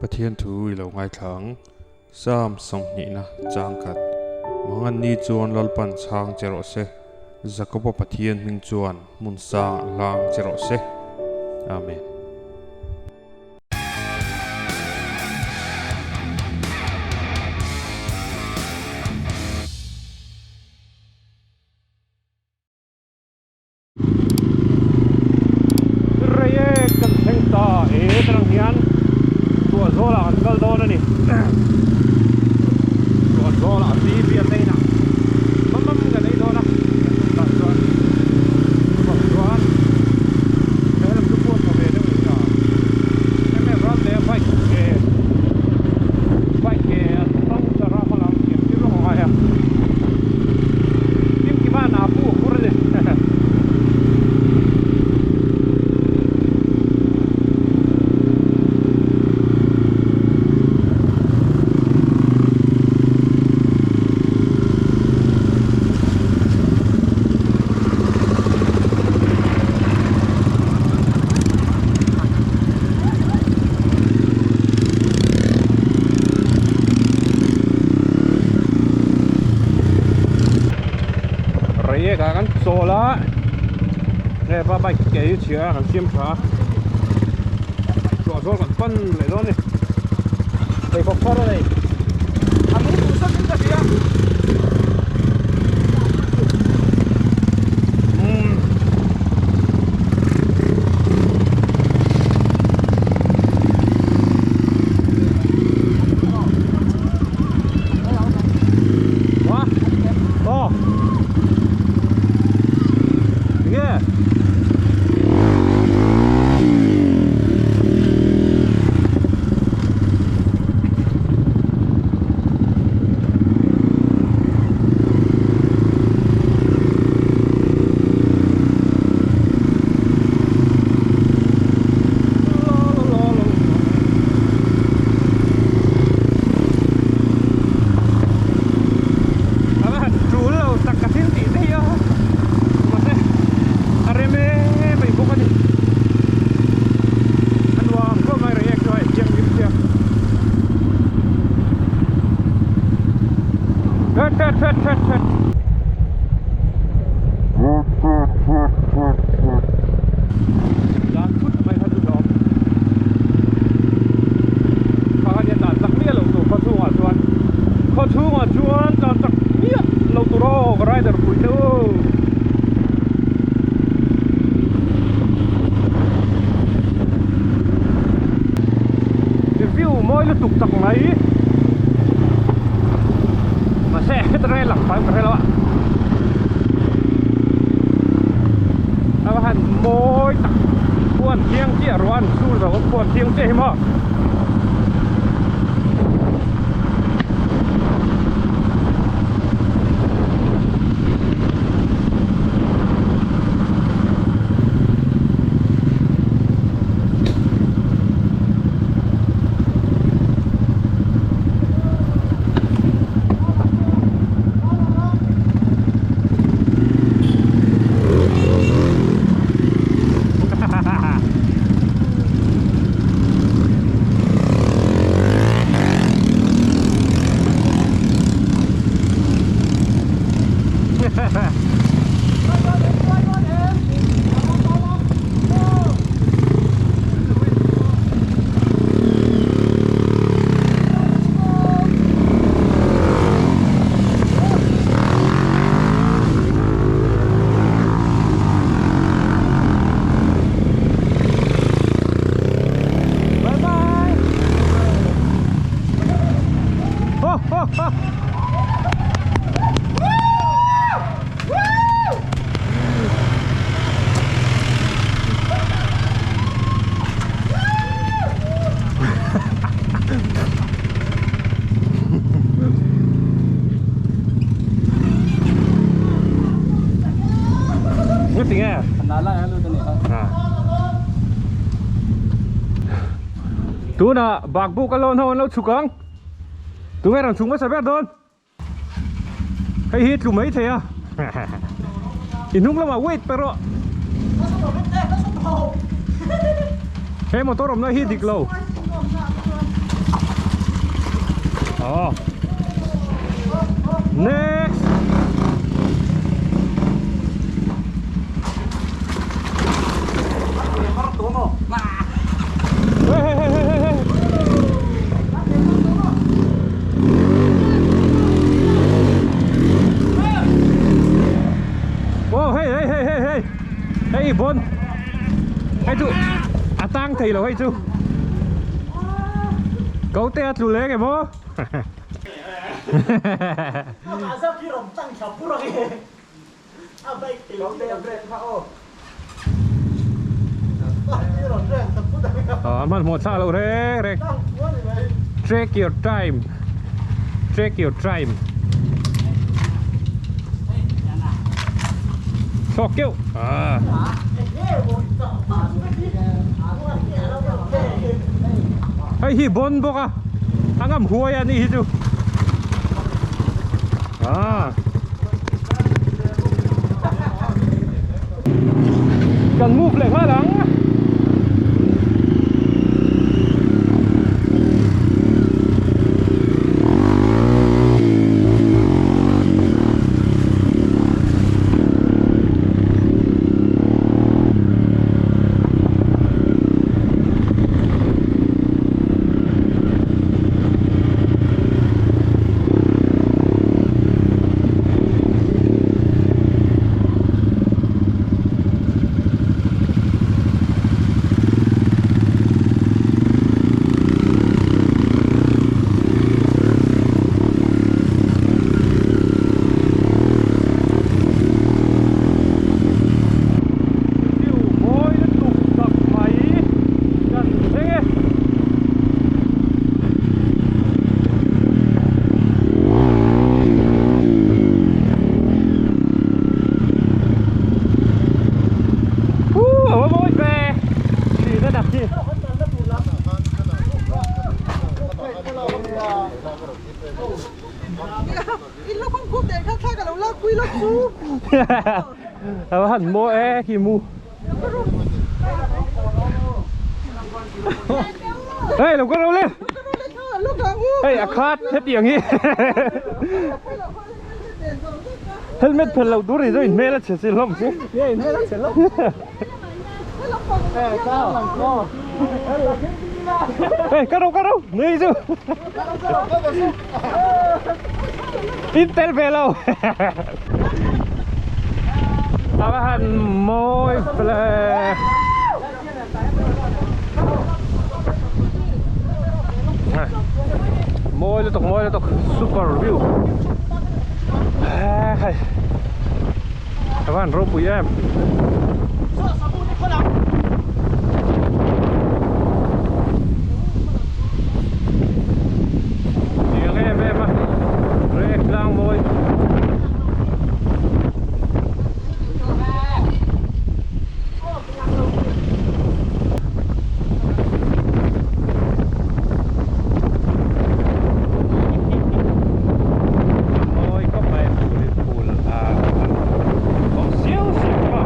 ประเทศทูอีเราไงขังซ้ำส่งนี่นะจางกัดมังนี่จวนลลปันช้างเจรอเซจักรพรรดิประเทศมิงจวนมุนสางลางเจรอเซอาเมนตัวโซล่าก็โดนนี่ตัวโซล่าสีเปลี่ยนเลยนะมันกันเลยโดนนะตัดส่วนแล้วเราทุกคนเขาเรียนได้เหมือนกันแม่รับแล้วไปเกต้องจะรับพลังเก็บที่โรงงานยิ่งกี่บ้านอาบูพูดเลยกันโซล่าเนี่ยป้าใบเกี่ยวเชื้อกันเชื่อมช้าตัวโซกันปั้นเลยด้วยนี่ไปพบเขาเลยทำให้ดูสักนิดเดียววะโอ้ตุกตักไหนมาแซ่ตะเรหลังไฟกระเทแล้วอ่ะเอาหันโมยตักพวนเที่ยงเจี๊ยร้อนสู้เราก็พวนเที่ยงเจี๊ยมากนี่ไงขนาดไรนะลูกตัวนี้ครับตัวน่ะบากบุกกันลอนหัวแล้วฉุกกังตัวแม่เราฉุกไม่ใส่แบบโดนให้ฮิตกูไม่เทียอินุ่งแล้วมาเวทไปรอเฮ้ยมอเตอร์ผมน่าฮิตอีกแล้ว อ๋อ next เฮ้ยเฮ้ยเฮ้ยเฮ้ยเฮ้ยโอ้เฮ้ยเฮ้ยเฮ้ยเฮ้ยเฮ้ยเฮ้ยบนเฮ้ยจูอาตั้งทีเหรอเฮ้ยจูcậu té chú lấy cái bố sao khi rồng tăng chập pura cái à đây thì rồng đây rèn phá ô khi rồng rèn tập pura mất một sao rồi đấy take your time take your time so kêu à hey hi bon boka angam huaya ni hitu à cần move lại hơi lắng hẳn mua khi mua ê làm con đâu lên ê khát hết tiếng đi helmet phần lầu túi rồi mê là chỉ xin lông chứ mê là chỉ lông ê cá đâu nơi chứ Intel về lâu Abahan môi ple môi liên tục super view Abahan rô bụi em tiếng em à rê lang môi Ôi có mày phù phù à có xíu xíu mà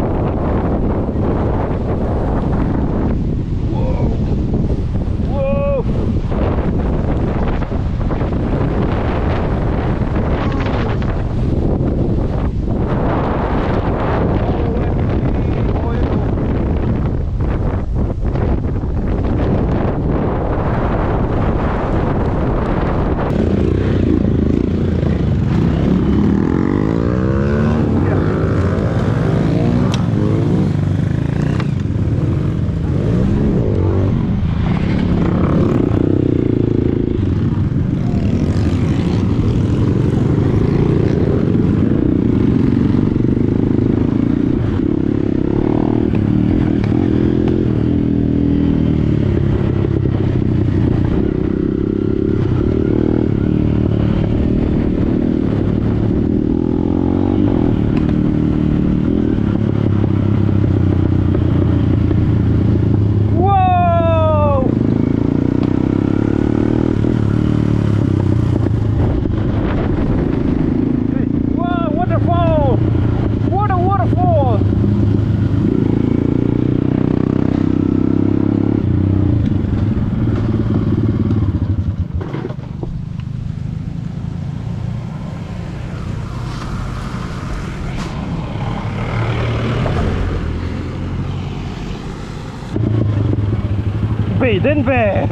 Maiden pe.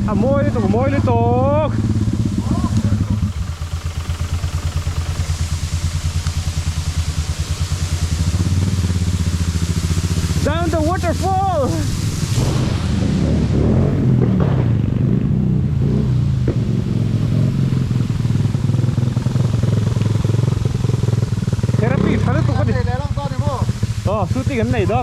Amoy nito. Down the waterfall. Therapy, sana to ka din. Oh, shooting kan na ito.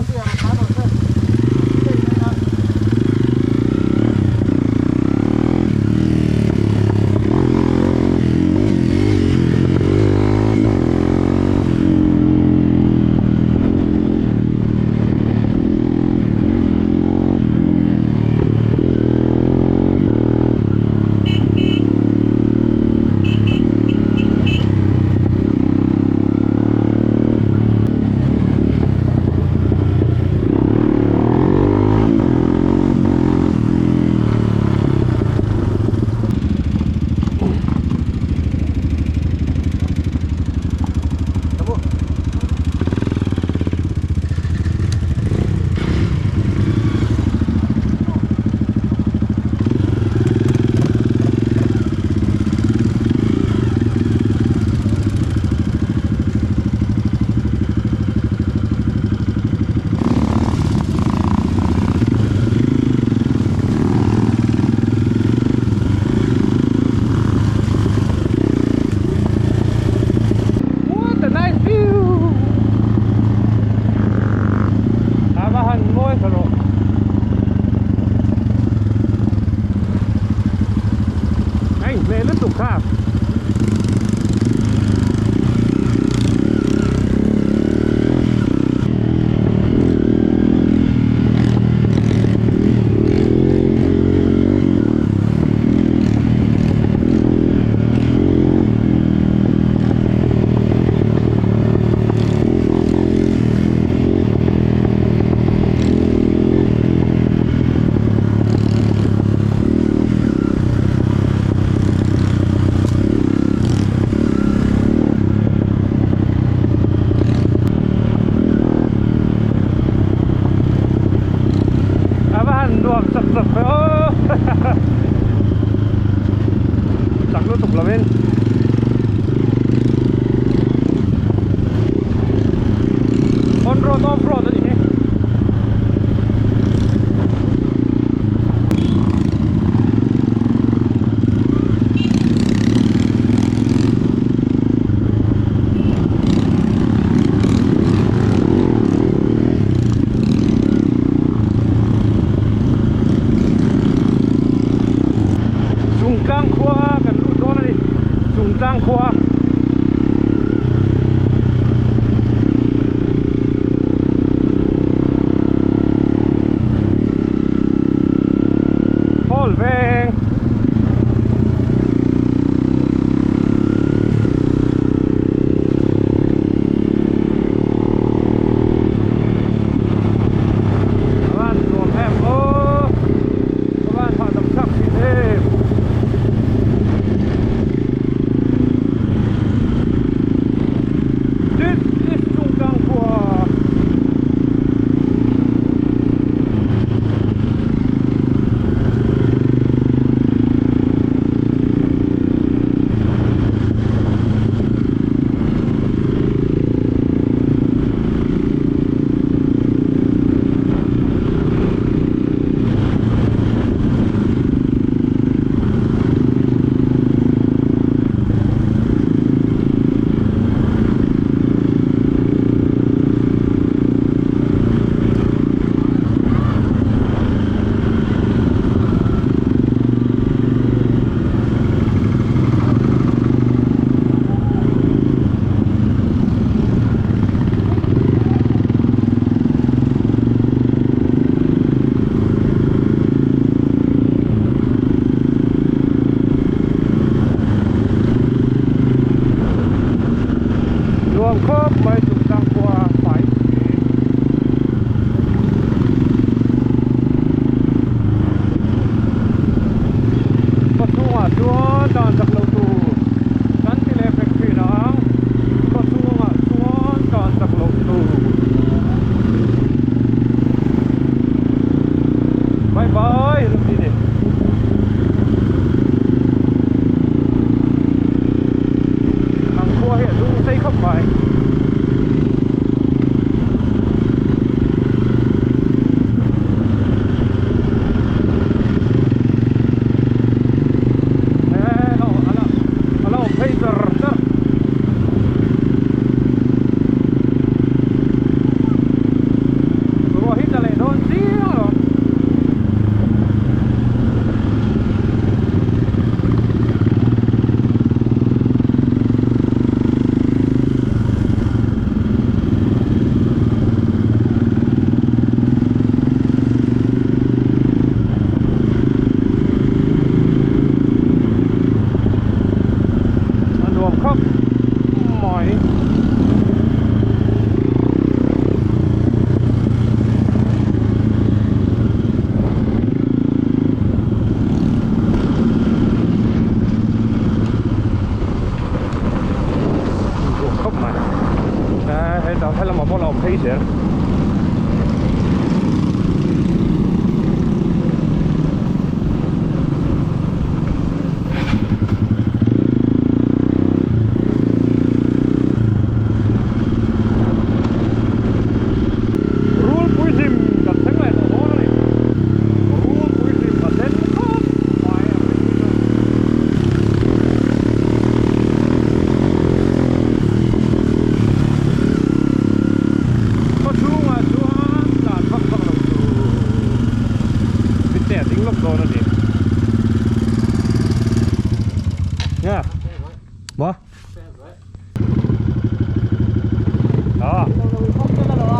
งลบโดนนั่นเองเนี่ยบ่อ๋อ เราพบกันแล้วเหรอ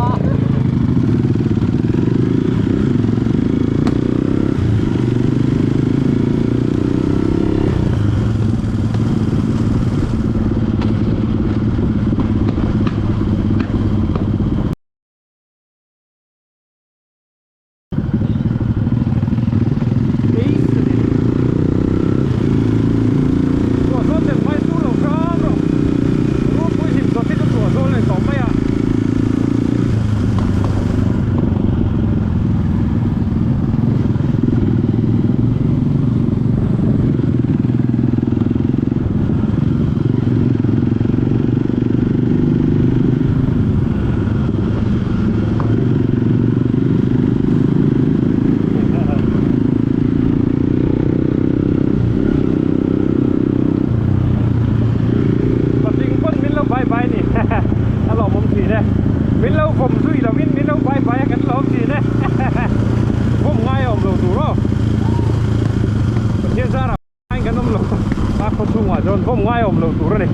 ตัวโซนเต็มไปสู้หลงครับรู้ปุ้ยหินตัวที่ตัวโซนเลยสองไม่อ่ะปัดจริงป้นมิ้นแล้วใบนี่ ถ้าหลอกผมสีเนี่ยมิ้นแล้วผมซุยแล้วมิ้นแล้วใบกันหลอกสีเนี่ย ผมง่ายอมเราดูรอบประเทศสาระง่ายกันน้ำหลอกปากคนสูงอ่ะจนผมง่ายอมเราดูรเลย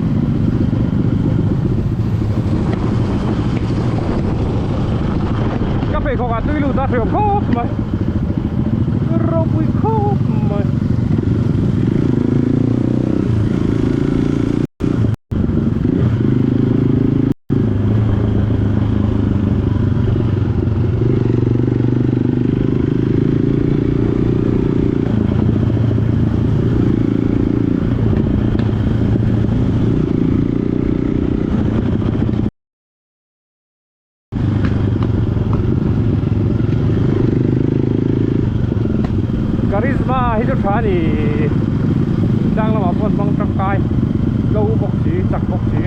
ก็ไปขอกาตุ้ยลูตาเถื่อนครบไหมเราไปครบไหม karisma hidup hari đang là một phần trong cai lâu bọc chỉ chặt bọc chỉ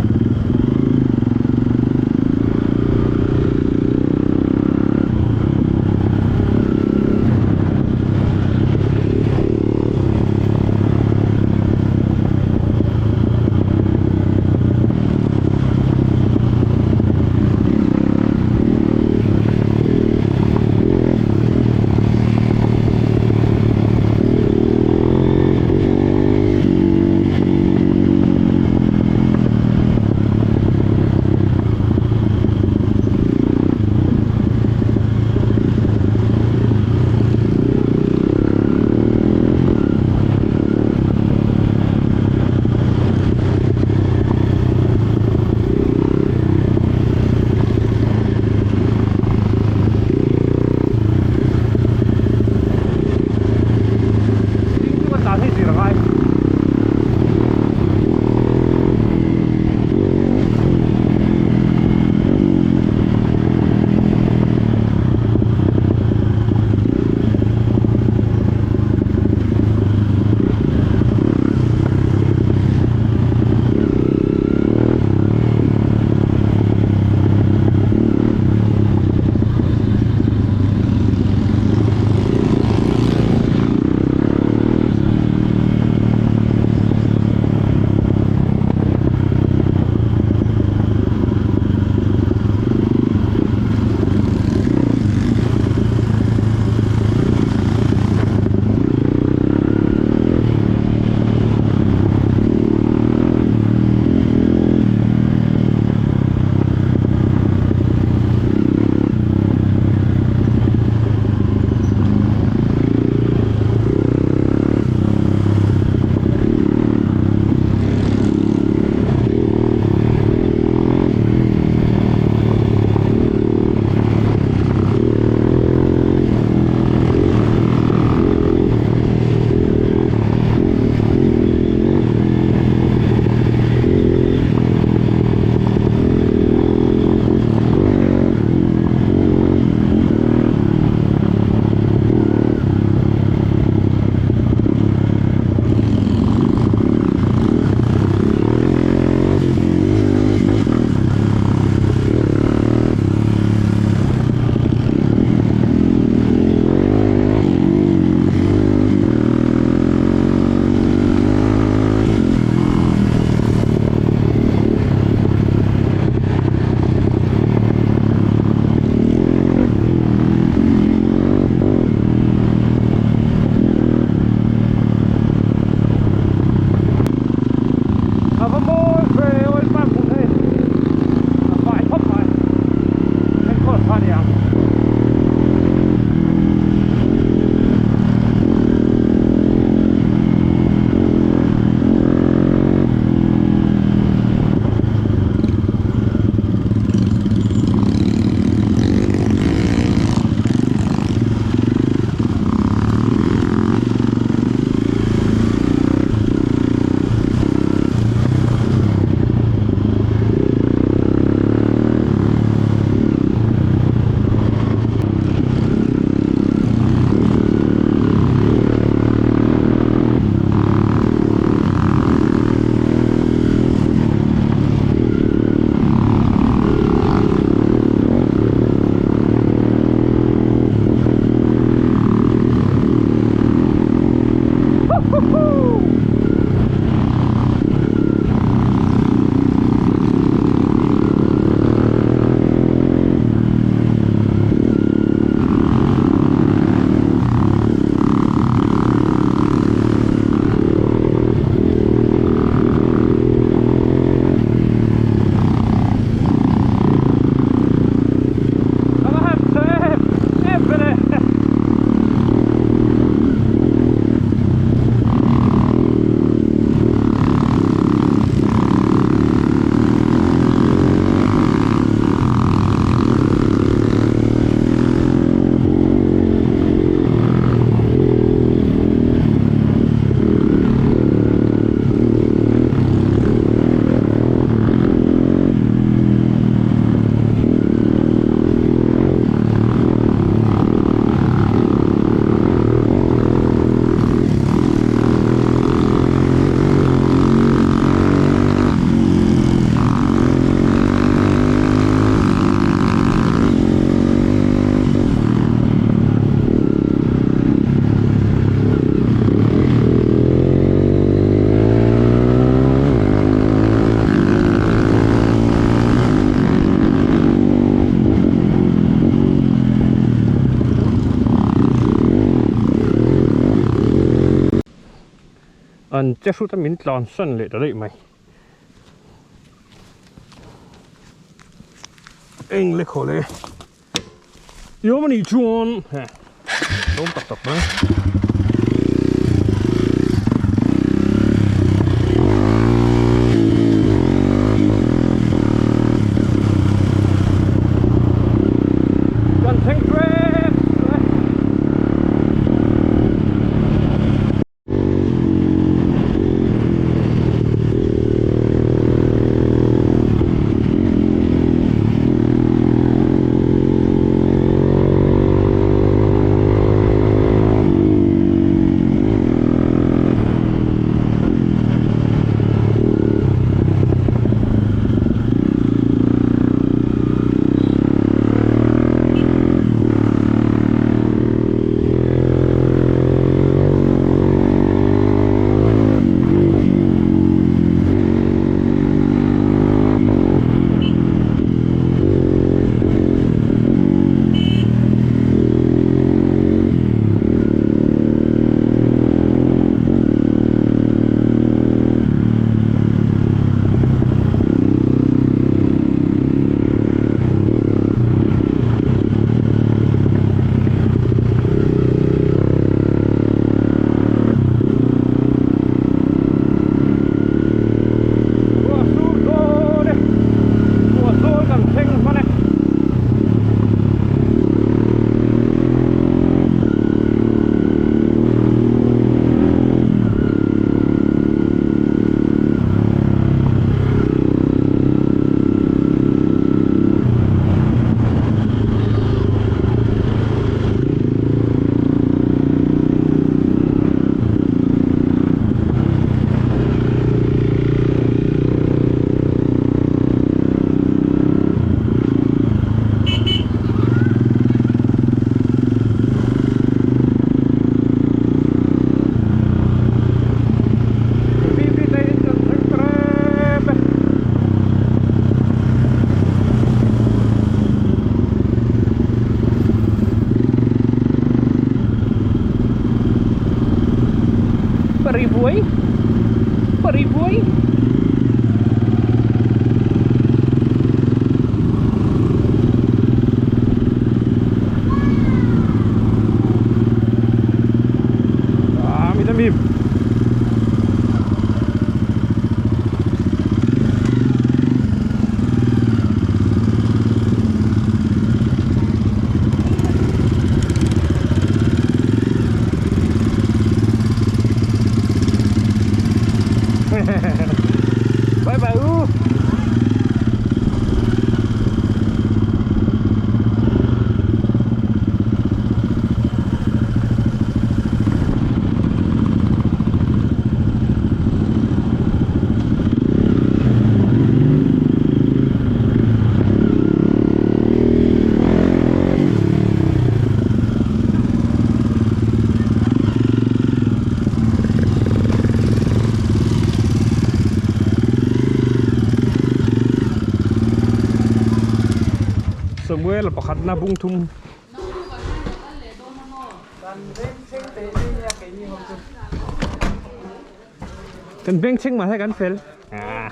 anh chắc số tấm miếng tròn sân lệ đó đấy mày anh lấy khổ lấy yếu mà đi chuồn ha đúng tập tập đấy Paribuay Mitamim bye bye Samuel pakat na bung tum kan beng cheng mà hay kan fel à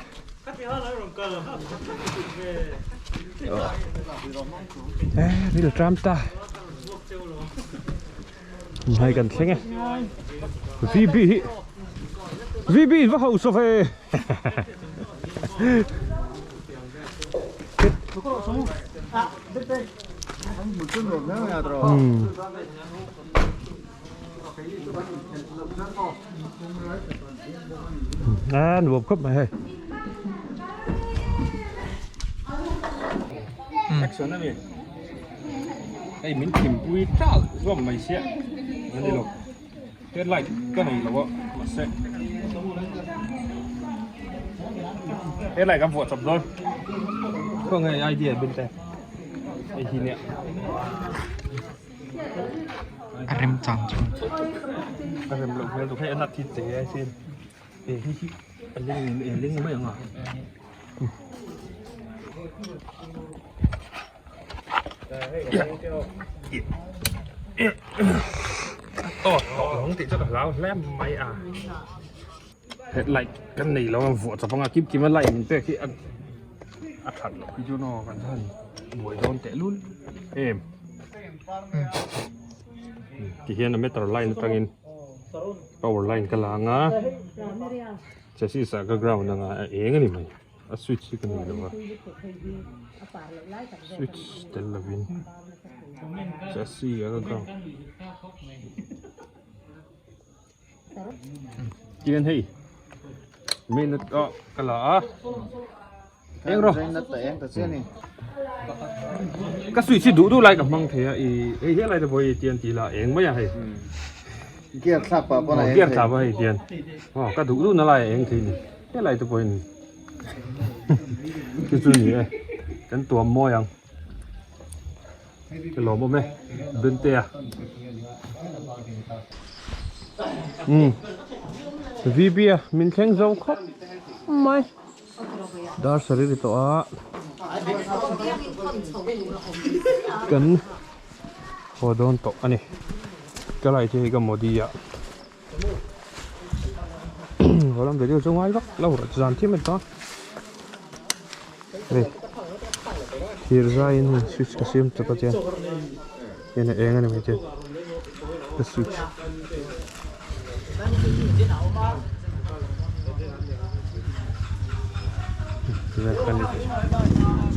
đi được tram ta hay kan cheng VB vào hậu số về nuột khớp mà hay action này ai mình tìm bùi trao gom mày xe anh đi lộc cái lại cái này là what mà xe cái lại cầm vợt sập rồi có người idea bên tayไอ้ทีเนี้ยเริ่มจังจุน ก็เริ่มลงแล้วตัวแค่นัดที่เจ๊ไอ้เส้นที่อันเลี้ยงไม่ยังอ่ะโอ้หลงติดเจ้ากับเราแลมไม่อ่ะ เฮ็ดไล่กันนี่แล้วหัวจะพังอากิบกินมันไล่มันเตะที่อันอัดขัดหรอกพี่จูนอกันท่านหวยโดนแตะรุ่นเอ็มที่เฮียนไม่ตรไล่ตั้งอินpower line กันละงะจะสิสากระกราวนังเองนี่มั้ยa switch กันนี่หรอวะ switch เตลวินจะสิกระกราวกินให้มีนึกก็กันละเองหรอ Saya nak tak yang tak sini. ก็สวิตช์ดูดูไรกับมังเทียไอ้เฮียอะไรจะไปเตียนตีละเองไม่อยากให้ Kia siapa pun เกี่ยงสาวให้เตียนอ๋อก็ดูดูนั่นไรเองทีนี่เฮียอะไรจะไปนี่คือส่วนนี้กันตัวมอยังจะหล่อมั้ยเดินเตะวีบีอ่ะมินแข่งเจ้าครับไม่ดาร์สรีริตัวกันพอโดนตกอันนี้ก็เลยที่ก็โมดีอ่ะเราลองเดี๋ยวจะง่ายก็เราจะจันที่มันต่อเฮ้ยฮีร์ซ่าอินสวิตช์กระซิมจะตัดเจนยันเองอันนี้ไม่เจนก็สวิตช์จะกันนี่